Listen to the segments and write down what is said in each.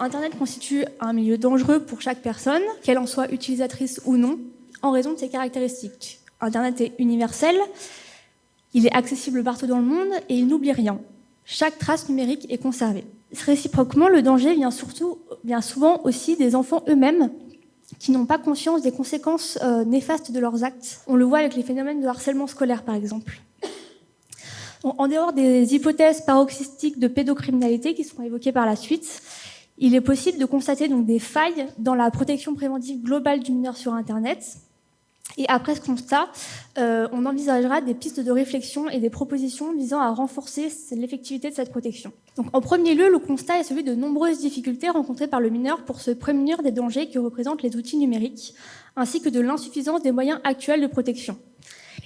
Internet constitue un milieu dangereux pour chaque personne, qu'elle en soit utilisatrice ou non, en raison de ses caractéristiques. Internet est universel, il est accessible partout dans le monde et il n'oublie rien. Chaque trace numérique est conservée. Réciproquement, le danger vient souvent aussi des enfants eux-mêmes qui n'ont pas conscience des conséquences néfastes de leurs actes. On le voit avec les phénomènes de harcèlement scolaire, par exemple. En dehors des hypothèses paroxystiques de pédocriminalité qui seront évoquées par la suite, il est possible de constater donc des failles dans la protection préventive globale du mineur sur Internet. Et après ce constat, on envisagera des pistes de réflexion et des propositions visant à renforcer l'effectivité de cette protection. Donc, en premier lieu, le constat est celui de nombreuses difficultés rencontrées par le mineur pour se prémunir des dangers que représentent les outils numériques, ainsi que de l'insuffisance des moyens actuels de protection.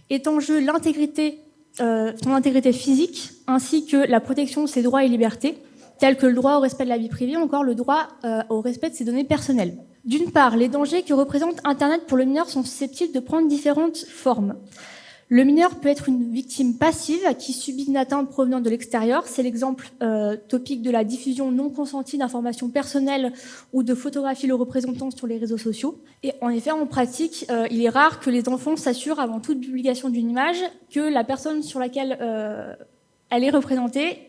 Est en jeu son intégrité physique, ainsi que la protection de ses droits et libertés, tels que le droit au respect de la vie privée ou encore le droit au respect de ses données personnelles. D'une part, les dangers que représente Internet pour le mineur sont susceptibles de prendre différentes formes. Le mineur peut être une victime passive qui subit une atteinte provenant de l'extérieur. C'est l'exemple topique de la diffusion non consentie d'informations personnelles ou de photographies le représentant sur les réseaux sociaux. Et en effet, en pratique, il est rare que les enfants s'assurent avant toute publication d'une image que la personne sur laquelle elle est représentée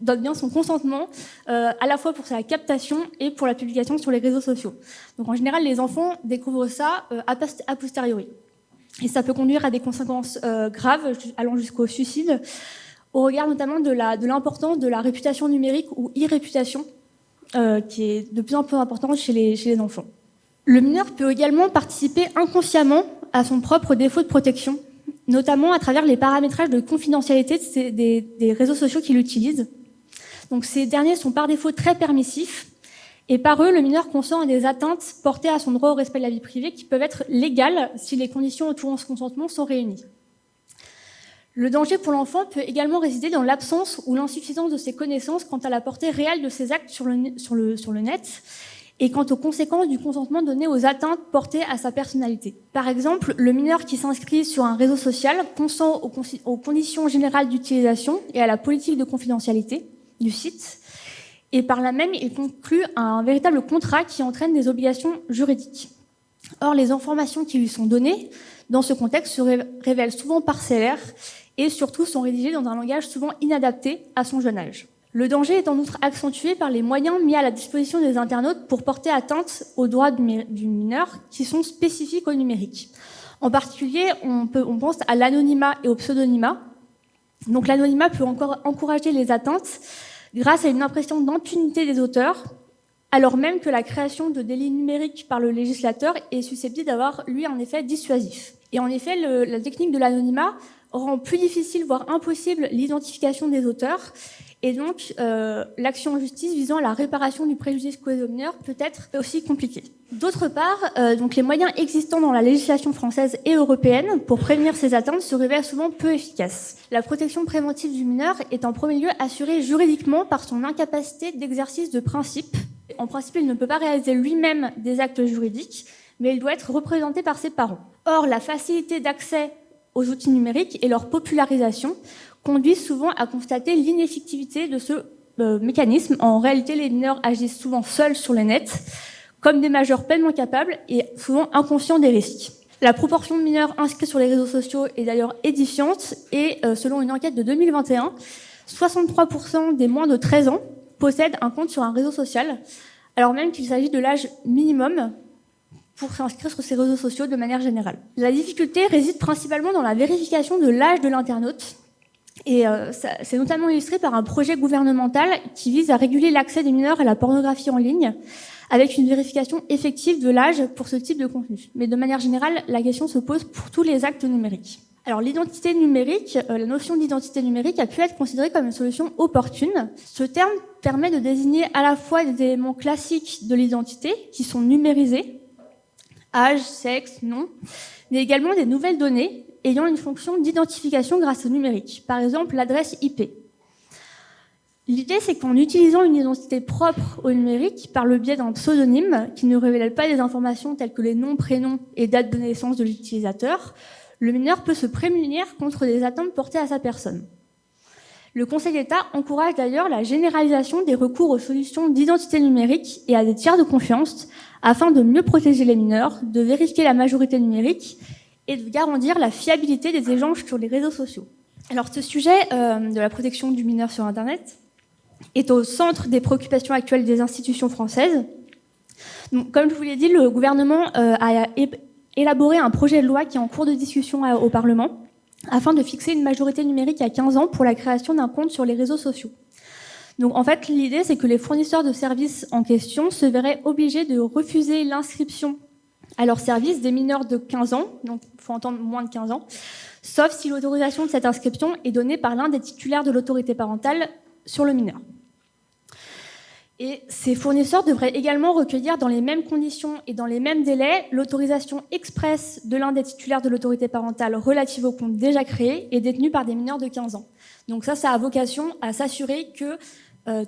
donne bien son consentement, à la fois pour sa captation et pour la publication sur les réseaux sociaux. Donc en général, les enfants découvrent ça a posteriori. Et ça peut conduire à des conséquences graves, allant jusqu'au suicide, au regard notamment de l'importance de la réputation numérique ou irréputation, qui est de plus en plus importante chez les enfants. Le mineur peut également participer inconsciemment à son propre défaut de protection, notamment à travers les paramétrages de confidentialité des réseaux sociaux qu'il utilise. Donc ces derniers sont par défaut très permissifs, et par eux, le mineur consent à des atteintes portées à son droit au respect de la vie privée qui peuvent être légales si les conditions autour de ce consentement sont réunies. Le danger pour l'enfant peut également résider dans l'absence ou l'insuffisance de ses connaissances quant à la portée réelle de ses actes sur le net et quant aux conséquences du consentement donné aux atteintes portées à sa personnalité. Par exemple, le mineur qui s'inscrit sur un réseau social consent aux conditions générales d'utilisation et à la politique de confidentialité du site. Et par là même, il conclut un véritable contrat qui entraîne des obligations juridiques. Or, les informations qui lui sont données dans ce contexte se révèlent souvent parcellaires et surtout sont rédigées dans un langage souvent inadapté à son jeune âge. Le danger est en outre accentué par les moyens mis à la disposition des internautes pour porter atteinte aux droits du mineur qui sont spécifiques au numérique. En particulier, on pense à l'anonymat et au pseudonymat. Donc l'anonymat peut encore encourager les atteintes grâce à une impression d'impunité des auteurs, alors même que la création de délits numériques par le législateur est susceptible d'avoir, lui, un effet dissuasif. Et en effet, la technique de l'anonymat rend plus difficile, voire impossible, l'identification des auteurs, et donc l'action en justice visant à la réparation du préjudice causé aux mineurs peut être aussi compliquée. D'autre part, donc les moyens existants dans la législation française et européenne pour prévenir ces atteintes se révèlent souvent peu efficaces. La protection préventive du mineur est en premier lieu assurée juridiquement par son incapacité d'exercice de principe. En principe, il ne peut pas réaliser lui-même des actes juridiques, mais il doit être représenté par ses parents. Or, la facilité d'accès aux outils numériques et leur popularisation conduisent souvent à constater l'ineffectivité de ce mécanisme. En réalité, les mineurs agissent souvent seuls sur le net, comme des majeurs pleinement capables et souvent inconscients des risques. La proportion de mineurs inscrits sur les réseaux sociaux est d'ailleurs édifiante et selon une enquête de 2021, 63% des moins de 13 ans possèdent un compte sur un réseau social, alors même qu'il s'agit de l'âge minimum pour s'inscrire sur ces réseaux sociaux de manière générale. La difficulté réside principalement dans la vérification de l'âge de l'internaute. Et c'est notamment illustré par un projet gouvernemental qui vise à réguler l'accès des mineurs à la pornographie en ligne avec une vérification effective de l'âge pour ce type de contenu. Mais de manière générale, la question se pose pour tous les actes numériques. Alors l'identité numérique, la notion d'identité numérique a pu être considérée comme une solution opportune. Ce terme permet de désigner à la fois des éléments classiques de l'identité qui sont numérisés, âge, sexe, nom, mais également des nouvelles données ayant une fonction d'identification grâce au numérique, par exemple l'adresse IP. L'idée, c'est qu'en utilisant une identité propre au numérique par le biais d'un pseudonyme qui ne révèle pas des informations telles que les noms, prénoms et dates de naissance de l'utilisateur, le mineur peut se prémunir contre des atteintes portées à sa personne. Le Conseil d'État encourage d'ailleurs la généralisation des recours aux solutions d'identité numérique et à des tiers de confiance afin de mieux protéger les mineurs, de vérifier la majorité numérique et de garantir la fiabilité des échanges sur les réseaux sociaux. Alors ce sujet de la protection du mineur sur Internet est au centre des préoccupations actuelles des institutions françaises. Donc, comme je vous l'ai dit, le gouvernement a élaboré un projet de loi qui est en cours de discussion au Parlement afin de fixer une majorité numérique à 15 ans pour la création d'un compte sur les réseaux sociaux. Donc en fait, l'idée, c'est que les fournisseurs de services en question se verraient obligés de refuser l'inscription à leur service des mineurs de 15 ans, donc il faut entendre moins de 15 ans, sauf si l'autorisation de cette inscription est donnée par l'un des titulaires de l'autorité parentale sur le mineur. Et ces fournisseurs devraient également recueillir dans les mêmes conditions et dans les mêmes délais l'autorisation expresse de l'un des titulaires de l'autorité parentale relative au compte déjà créé et détenu par des mineurs de 15 ans. Donc ça a vocation à s'assurer que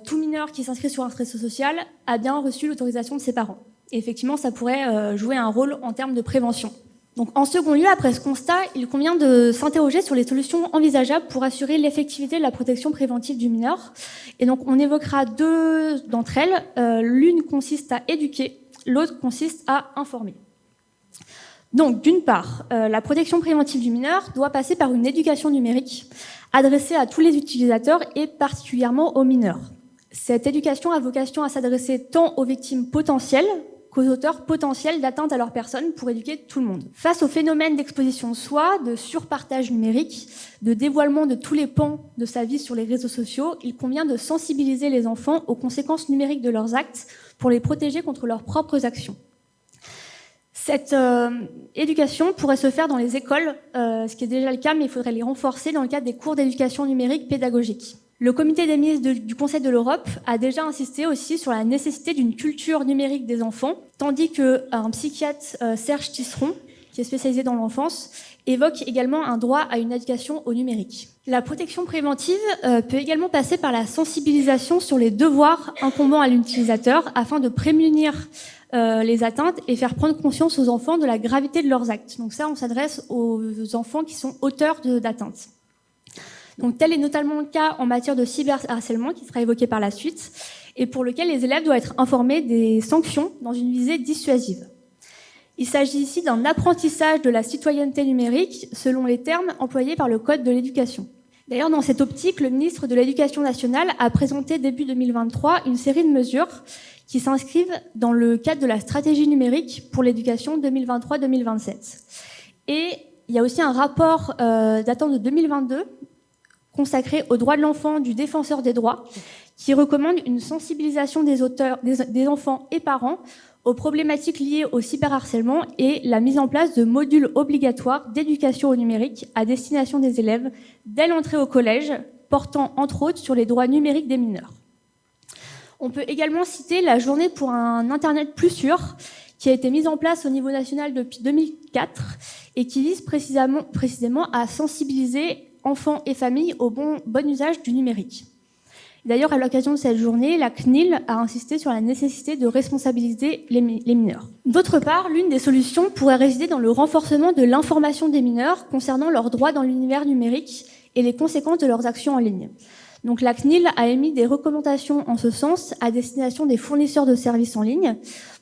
tout mineur qui s'inscrit sur un réseau social a bien reçu l'autorisation de ses parents. Et effectivement, ça pourrait jouer un rôle en termes de prévention. Donc, en second lieu, après ce constat, il convient de s'interroger sur les solutions envisageables pour assurer l'effectivité de la protection préventive du mineur. Et donc, on évoquera deux d'entre elles. L'une consiste à éduquer, l'autre consiste à informer. Donc, d'une part, la protection préventive du mineur doit passer par une éducation numérique adressée à tous les utilisateurs et particulièrement aux mineurs. Cette éducation a vocation à s'adresser tant aux victimes potentielles qu'aux auteurs potentiels d'atteinte à leur personne pour éduquer tout le monde. Face au phénomène d'exposition de soi, de surpartage numérique, de dévoilement de tous les pans de sa vie sur les réseaux sociaux, il convient de sensibiliser les enfants aux conséquences numériques de leurs actes pour les protéger contre leurs propres actions. Cette éducation pourrait se faire dans les écoles, ce qui est déjà le cas, mais il faudrait les renforcer dans le cadre des cours d'éducation numérique pédagogique. Le comité des ministres du Conseil de l'Europe a déjà insisté aussi sur la nécessité d'une culture numérique des enfants, tandis qu'un psychiatre, Serge Tisseron, qui est spécialisé dans l'enfance, évoque également un droit à une éducation au numérique. La protection préventive peut également passer par la sensibilisation sur les devoirs incombant à l'utilisateur afin de prémunir les atteintes et faire prendre conscience aux enfants de la gravité de leurs actes. Donc ça, on s'adresse aux enfants qui sont auteurs d'atteintes. Donc, tel est notamment le cas en matière de cyberharcèlement, qui sera évoqué par la suite, et pour lequel les élèves doivent être informés des sanctions dans une visée dissuasive. Il s'agit ici d'un apprentissage de la citoyenneté numérique, selon les termes employés par le Code de l'éducation. D'ailleurs, dans cette optique, le ministre de l'Éducation nationale a présenté début 2023 une série de mesures qui s'inscrivent dans le cadre de la stratégie numérique pour l'éducation 2023-2027. Et il y a aussi un rapport datant de 2022 consacré aux droits de l'enfant du défenseur des droits, qui recommande une sensibilisation des auteurs, des enfants et parents aux problématiques liées au cyberharcèlement et la mise en place de modules obligatoires d'éducation au numérique à destination des élèves dès l'entrée au collège, portant entre autres sur les droits numériques des mineurs. On peut également citer la journée pour un Internet plus sûr, qui a été mise en place au niveau national depuis 2004 et qui vise précisément à sensibiliser enfants et familles au bon usage du numérique. D'ailleurs, à l'occasion de cette journée, la CNIL a insisté sur la nécessité de responsabiliser les mineurs. D'autre part, l'une des solutions pourrait résider dans le renforcement de l'information des mineurs concernant leurs droits dans l'univers numérique et les conséquences de leurs actions en ligne. Donc la CNIL a émis des recommandations en ce sens à destination des fournisseurs de services en ligne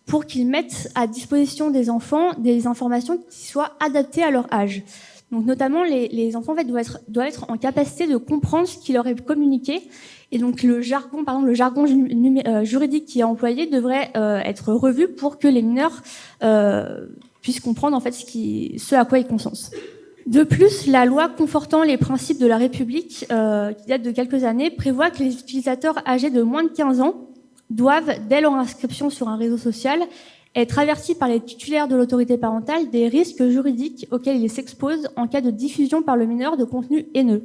pour qu'ils mettent à disposition des enfants des informations qui soient adaptées à leur âge. Donc notamment, les enfants en fait, doivent être en capacité de comprendre ce qui leur est communiqué. Et donc le jargon juridique qui est employé devrait être revu pour que les mineurs puissent comprendre en fait ce à quoi ils consentent. De plus, la loi confortant les principes de la République, qui date de quelques années, prévoit que les utilisateurs âgés de moins de 15 ans doivent, dès leur inscription sur un réseau social, être avertis par les titulaires de l'autorité parentale des risques juridiques auxquels ils s'exposent en cas de diffusion par le mineur de contenu haineux.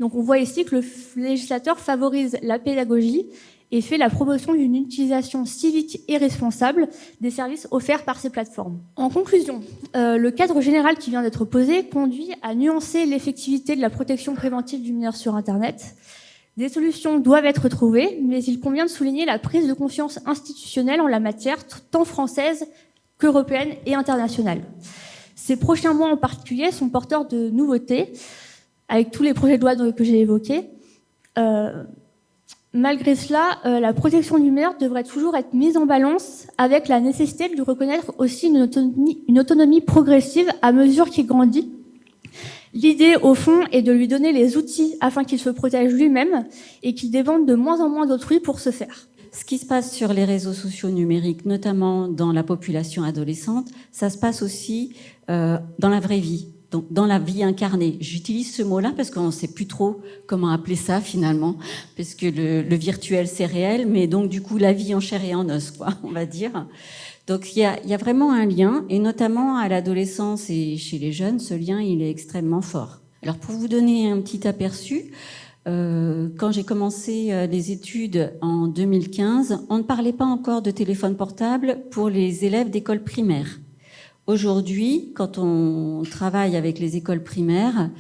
Donc on voit ici que le législateur favorise la pédagogie et fait la promotion d'une utilisation civique et responsable des services offerts par ces plateformes. En conclusion, le cadre général qui vient d'être posé conduit à nuancer l'effectivité de la protection préventive du mineur sur Internet. Des solutions doivent être trouvées, mais il convient de souligner la prise de conscience institutionnelle en la matière, tant française qu'européenne et internationale. Ces prochains mois en particulier sont porteurs de nouveautés, avec tous les projets de loi que j'ai évoqués. Malgré cela, la protection du mineur devrait toujours être mise en balance avec la nécessité de lui reconnaître aussi une autonomie progressive à mesure qu'il grandit. L'idée, au fond, est de lui donner les outils afin qu'il se protège lui-même et qu'il dépende de moins en moins d'autrui pour ce faire. Ce qui se passe sur les réseaux sociaux numériques, notamment dans la population adolescente, ça se passe aussi dans la vraie vie, donc dans la vie incarnée. J'utilise ce mot-là parce qu'on ne sait plus trop comment appeler ça finalement, parce que le virtuel c'est réel, mais donc du coup la vie en chair et en os, quoi, on va dire. Donc il y a vraiment un lien, et notamment à l'adolescence et chez les jeunes, ce lien il est extrêmement fort. Alors pour vous donner un petit aperçu, quand j'ai commencé les études en 2015, on ne parlait pas encore de téléphone portable pour les élèves d'école primaire. Aujourd'hui, quand on travaille avec les écoles primaires,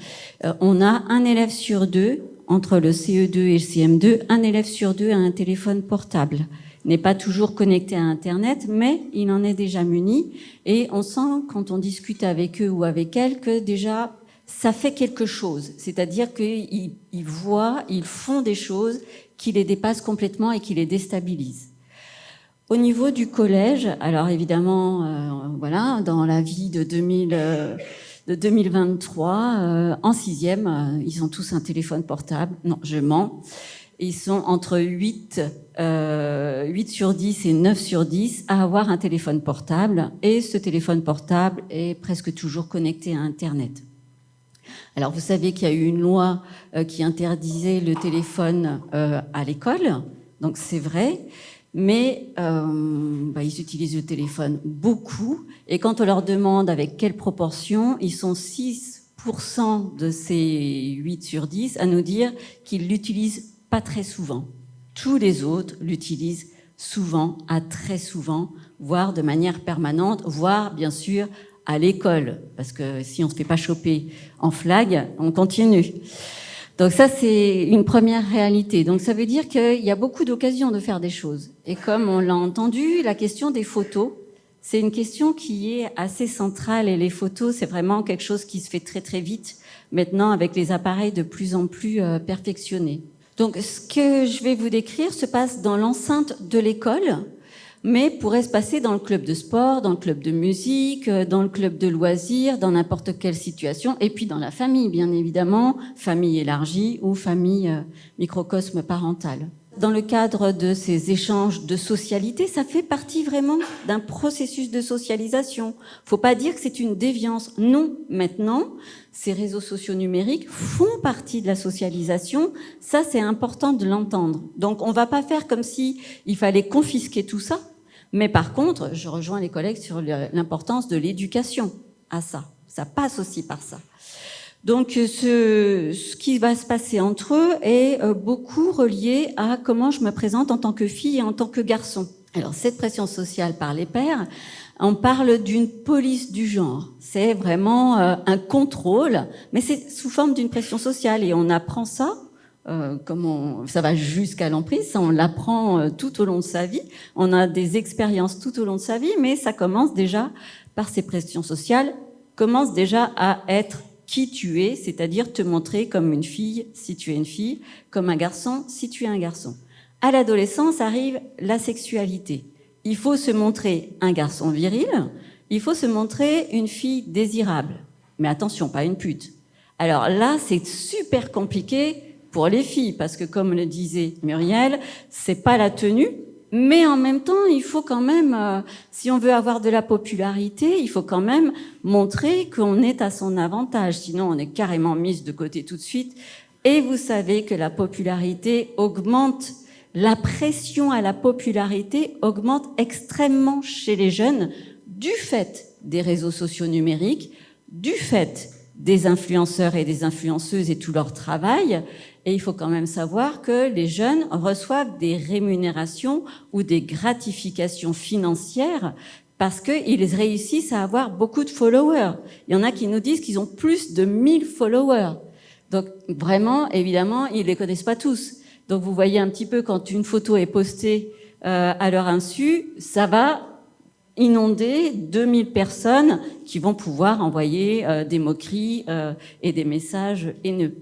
on a un élève sur deux, entre le CE2 et le CM2, un élève sur deux a un téléphone portable. Il n'est pas toujours connecté à Internet, mais il en est déjà muni. Et on sent, quand on discute avec eux ou avec elles, que déjà, ça fait quelque chose. C'est-à-dire qu'ils voient, ils font des choses qui les dépassent complètement et qui les déstabilisent. Au niveau du collège, alors évidemment, voilà, dans la vie de 2023, en sixième, ils ont tous un téléphone portable. Non, je mens. Ils sont entre 8 sur 10 et 9 sur 10 à avoir un téléphone portable. Et ce téléphone portable est presque toujours connecté à Internet. Alors, vous savez qu'il y a eu une loi qui interdisait le téléphone à l'école. Donc, c'est vrai. Mais ils utilisent le téléphone beaucoup. Et quand on leur demande avec quelle proportion, ils sont 6% de ces 8 sur 10 à nous dire qu'ils l'utilisent pas très souvent. Tous les autres l'utilisent souvent, à très souvent, voire de manière permanente, voire bien sûr à l'école, parce que si on se fait pas choper en flag, on continue. Donc ça, c'est une première réalité. Donc ça veut dire qu'il y a beaucoup d'occasions de faire des choses. Et comme on l'a entendu, la question des photos, c'est une question qui est assez centrale. Et les photos, c'est vraiment quelque chose qui se fait très très vite maintenant avec les appareils de plus en plus perfectionnés. Donc ce que je vais vous décrire se passe dans l'enceinte de l'école, mais pourrait se passer dans le club de sport, dans le club de musique, dans le club de loisirs, dans n'importe quelle situation, et puis dans la famille, bien évidemment, famille élargie ou famille microcosme parentale. Dans le cadre de ces échanges de socialité, ça fait partie vraiment d'un processus de socialisation. Faut pas dire que c'est une déviance. Non, maintenant, ces réseaux sociaux numériques font partie de la socialisation. Ça, c'est important de l'entendre. Donc, on va pas faire comme si il fallait confisquer tout ça. Mais par contre, je rejoins les collègues sur l'importance de l'éducation à ça. Ça passe aussi par ça. Donc, ce qui va se passer entre eux est beaucoup relié à comment je me présente en tant que fille et en tant que garçon. Alors, cette pression sociale par les pairs, on parle d'une police du genre. C'est vraiment un contrôle, mais c'est sous forme d'une pression sociale. Et on apprend ça, ça va jusqu'à l'emprise, ça on l'apprend tout au long de sa vie. On a des expériences tout au long de sa vie, mais ça commence déjà par ces pressions sociales, commence déjà à être qui tu es, c'est-à-dire te montrer comme une fille si tu es une fille, comme un garçon si tu es un garçon. À l'adolescence arrive la sexualité. Il faut se montrer un garçon viril, il faut se montrer une fille désirable. Mais attention, pas une pute. Alors là, c'est super compliqué pour les filles, parce que comme le disait Muriel, c'est pas la tenue, mais en même temps, il faut quand même, si on veut avoir de la popularité, il faut quand même montrer qu'on est à son avantage. Sinon, on est carrément mise de côté tout de suite. Et vous savez que la popularité augmente, la pression à la popularité augmente extrêmement chez les jeunes du fait des réseaux sociaux numériques, du fait des influenceurs et des influenceuses et tout leur travail. Et il faut quand même savoir que les jeunes reçoivent des rémunérations ou des gratifications financières parce qu'ils réussissent à avoir beaucoup de followers. Il y en a qui nous disent qu'ils ont plus de 1000 followers. Donc vraiment, évidemment, ils les connaissent pas tous. Donc vous voyez un petit peu quand une photo est postée à leur insu, ça va inonder 2000 personnes qui vont pouvoir envoyer des moqueries et des messages haineux.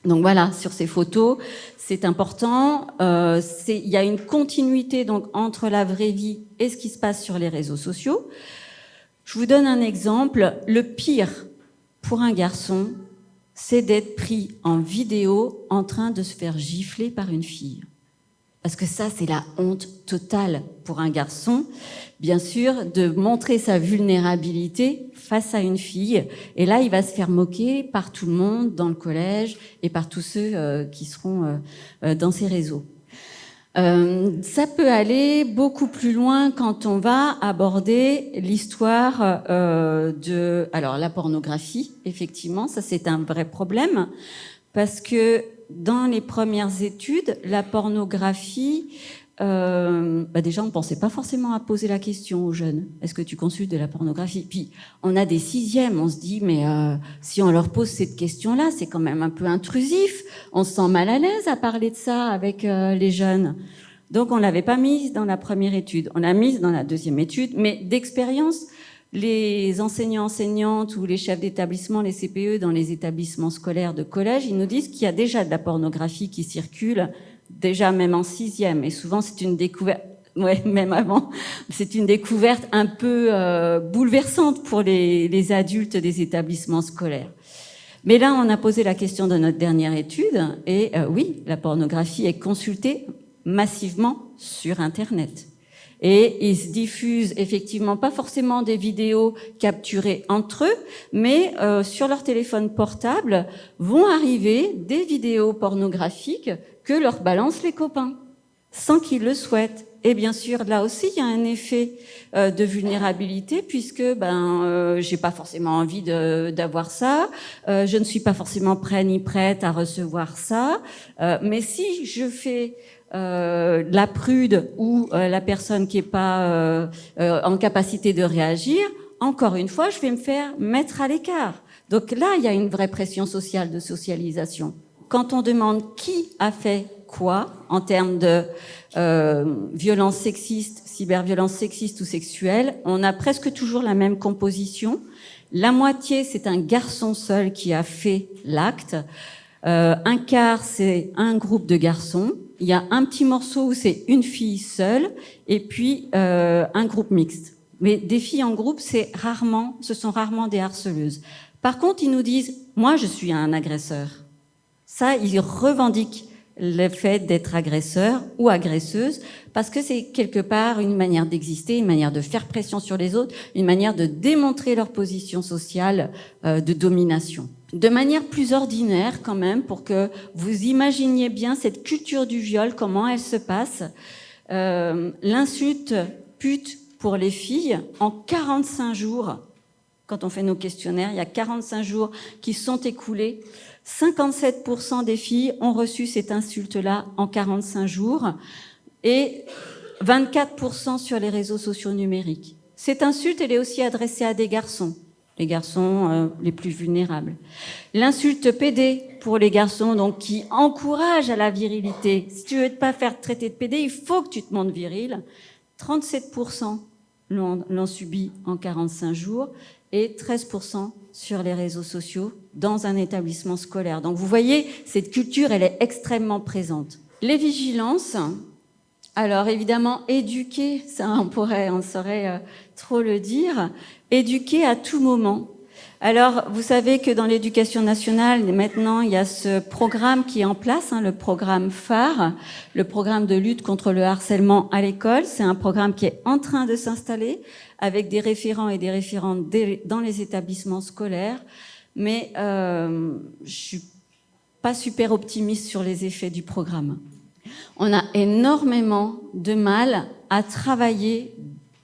Donc voilà, sur ces photos, c'est important. Il y a une continuité donc entre la vraie vie et ce qui se passe sur les réseaux sociaux. Je vous donne un exemple. Le pire pour un garçon, c'est d'être pris en vidéo en train de se faire gifler par une fille. Parce que ça, c'est la honte totale pour un garçon, bien sûr, de montrer sa vulnérabilité face à une fille. Et là, il va se faire moquer par tout le monde dans le collège et par tous ceux qui seront dans ces réseaux. Ça peut aller beaucoup plus loin quand on va aborder l'histoire alors la pornographie, effectivement, ça c'est un vrai problème, parce que dans les premières études, la pornographie, déjà on ne pensait pas forcément à poser la question aux jeunes. Est-ce que tu consultes de la pornographie? Puis on a des sixièmes, on se dit mais si on leur pose cette question-là, c'est quand même un peu intrusif. On se sent mal à l'aise à parler de ça avec les jeunes. Donc on l'avait pas mise dans la première étude. On l'a mise dans la deuxième étude, mais d'expérience, les enseignantes ou les chefs d'établissement, les CPE dans les établissements scolaires de collège, ils nous disent qu'il y a déjà de la pornographie qui circule, déjà même en sixième, et souvent c'est une découverte, même avant, c'est une découverte un peu bouleversante pour les adultes des établissements scolaires. Mais là, on a posé la question dans notre dernière étude, et oui, la pornographie est consultée massivement sur Internet. Et ils se diffusent effectivement pas forcément des vidéos capturées entre eux, mais sur leur téléphone portable vont arriver des vidéos pornographiques que leur balancent les copains, sans qu'ils le souhaitent. Et bien sûr, là aussi, il y a un effet de vulnérabilité, puisque j'ai pas forcément envie d'avoir ça, je ne suis pas forcément prêt ni prête à recevoir ça, mais si je fais la prude ou la personne qui est pas en capacité de réagir, encore une fois, je vais me faire mettre à l'écart. Donc là, il y a une vraie pression sociale de socialisation. Quand on demande qui a fait quoi en termes de violence sexiste, cyberviolence sexiste ou sexuelle, on a presque toujours la même composition. La moitié, c'est un garçon seul qui a fait l'acte. Un quart, c'est un groupe de garçons. Il y a un petit morceau où c'est une fille seule, et puis un groupe mixte. Mais des filles en groupe, ce sont rarement des harceleuses. Par contre, ils nous disent, moi, je suis un agresseur. Ça, ils revendiquent le fait d'être agresseur ou agresseuse, parce que c'est quelque part une manière d'exister, une manière de faire pression sur les autres, une manière de démontrer leur position sociale de domination. De manière plus ordinaire quand même, pour que vous imaginiez bien cette culture du viol, comment elle se passe. L'insulte pute pour les filles, en 45 jours, quand on fait nos questionnaires, il y a 45 jours qui sont écoulés, 57% des filles ont reçu cette insulte-là en 45 jours et 24% sur les réseaux sociaux numériques. Cette insulte, elle est aussi adressée à des garçons, les garçons les plus vulnérables. L'insulte PD pour les garçons, donc qui encourage à la virilité. Si tu veux pas faire traiter de PD, il faut que tu te montres viril. 37% l'ont subi en 45 jours et 13% sur les réseaux sociaux dans un établissement scolaire. Donc vous voyez, cette culture, elle est extrêmement présente. Les vigilances, alors évidemment, éduquer, ça on saurait trop le dire, éduquer à tout moment. Alors, vous savez que dans l'éducation nationale, maintenant, il y a ce programme qui est en place, le programme phare, le programme de lutte contre le harcèlement à l'école. C'est un programme qui est en train de s'installer avec des référents et des référentes dans les établissements scolaires. Mais je suis pas super optimiste sur les effets du programme. On a énormément de mal à travailler.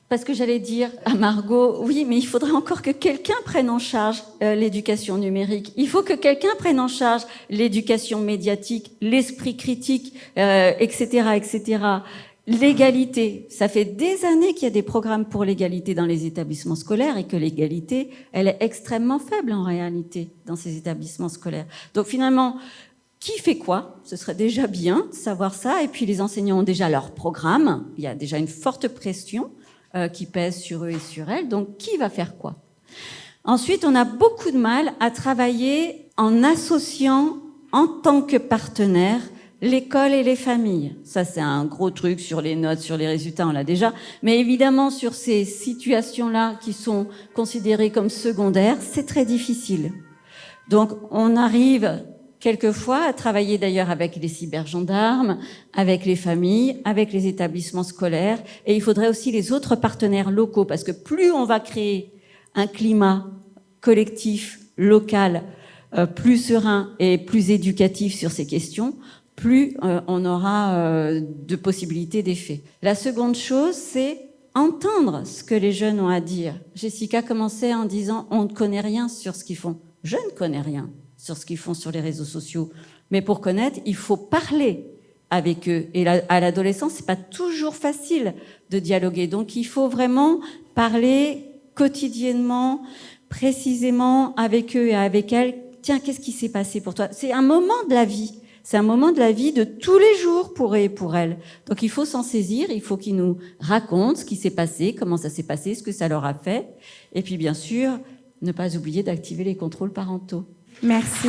Parce que j'allais dire à Margot, oui, mais il faudrait encore que quelqu'un prenne en charge l'éducation numérique. Il faut que quelqu'un prenne en charge l'éducation médiatique, l'esprit critique, etc., etc. L'égalité. Ça fait des années qu'il y a des programmes pour l'égalité dans les établissements scolaires et que l'égalité, elle est extrêmement faible en réalité dans ces établissements scolaires. Donc finalement, qui fait quoi? Ce serait déjà bien de savoir ça. Et puis les enseignants ont déjà leur programme. Il y a déjà une forte pression qui pèse sur eux et sur elles. Donc, qui va faire quoi? Ensuite, on a beaucoup de mal à travailler en associant en tant que partenaire, l'école et les familles. Ça, c'est un gros truc sur les notes, sur les résultats, on l'a déjà. Mais évidemment, sur ces situations-là qui sont considérées comme secondaires, c'est très difficile. Donc, on arrive quelquefois à travailler d'ailleurs avec les cybergendarmes, avec les familles, avec les établissements scolaires. Et il faudrait aussi les autres partenaires locaux, parce que plus on va créer un climat collectif, local, plus serein et plus éducatif sur ces questions, plus on aura de possibilités d'effet. La seconde chose, c'est entendre ce que les jeunes ont à dire. Jessica commençait en disant « on ne connaît rien sur ce qu'ils font ». Je ne connais rien sur ce qu'ils font sur les réseaux sociaux. Mais pour connaître, il faut parler avec eux. Et à l'adolescence, c'est pas toujours facile de dialoguer. Donc il faut vraiment parler quotidiennement, précisément avec eux et avec elles. Tiens, qu'est-ce qui s'est passé pour toi? C'est un moment de la vie. C'est un moment de la vie de tous les jours pour eux et pour elles. Donc il faut s'en saisir, il faut qu'ils nous racontent ce qui s'est passé, comment ça s'est passé, ce que ça leur a fait. Et puis bien sûr, ne pas oublier d'activer les contrôles parentaux. Merci.